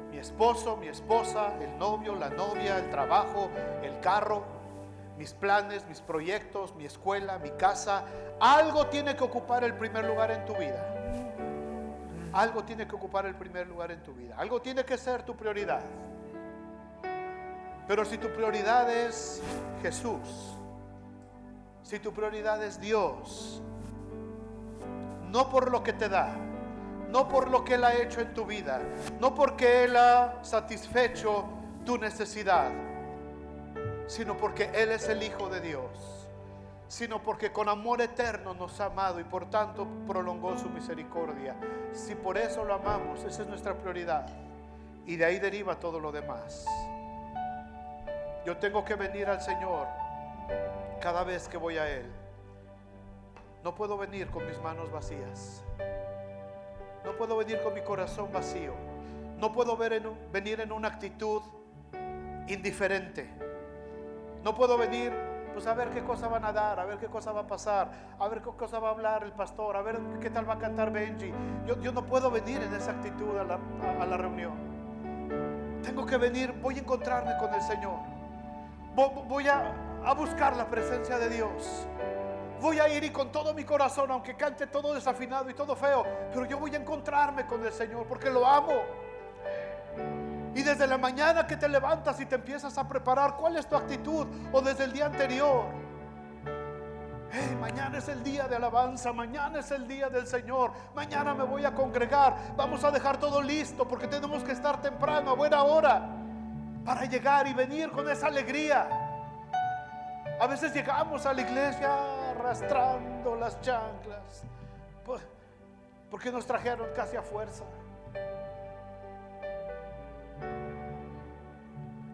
Mi esposo, mi esposa, el novio, la novia, el trabajo, el carro, mis planes, mis proyectos, mi escuela, mi casa. Algo tiene que ocupar el primer lugar en tu vida. algo tiene que ocupar el primer lugar en tu vida. Algo tiene que ser tu prioridad. Pero si tu prioridad es Jesús, si tu prioridad es Dios, no por lo que te da, no por lo que Él ha hecho en tu vida, no porque Él ha satisfecho tu necesidad, sino porque Él es el Hijo de Dios, sino porque con amor eterno nos ha amado y por tanto prolongó su misericordia. Si por eso lo amamos, esa es nuestra prioridad, y de ahí deriva todo lo demás. Yo tengo que venir al Señor cada vez que voy a Él. No puedo venir con mis manos vacías. No puedo venir con mi corazón vacío. No puedo venir en una actitud indiferente. No puedo venir, pues a ver qué cosa van a dar, a ver qué cosa va a pasar, a ver qué cosa va a hablar el pastor, a ver qué tal va a cantar Benji. Yo no puedo venir en esa actitud a la reunión. Tengo que venir, voy a encontrarme con el Señor. Voy a buscar la presencia de Dios. Voy a ir y con todo mi corazón, aunque cante todo desafinado y todo feo, pero yo voy a encontrarme con el Señor porque lo amo. Y desde la mañana que te levantas y te empiezas a preparar, ¿cuál es tu actitud? O desde el día anterior, hey, mañana es el día de alabanza, mañana es el día del Señor, mañana me voy a congregar, vamos a dejar todo listo porque tenemos que estar temprano, a buena hora, para llegar y venir con esa alegría. A veces llegamos a la iglesia arrastrando las chanclas, porque nos trajeron casi a fuerza.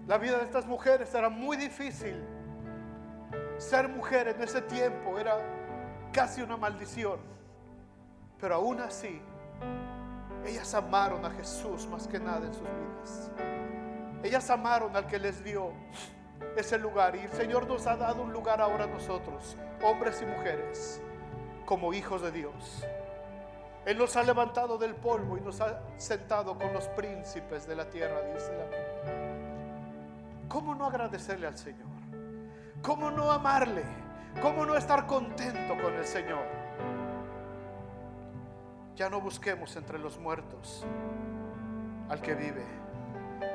La vida de estas mujeres era muy difícil. Ser mujer en ese tiempo era casi una maldición. Pero aún así, ellas amaron a Jesús más que nada en sus vidas. Ellas amaron al que les dio ese lugar. Y el Señor nos ha dado un lugar ahora a nosotros, hombres y mujeres, como hijos de Dios. Él nos ha levantado del polvo y nos ha sentado con los príncipes de la tierra, dice la Biblia. ¿Cómo no agradecerle al Señor? ¿Cómo no amarle? ¿Cómo no estar contento con el Señor? Ya no busquemos entre los muertos al que vive.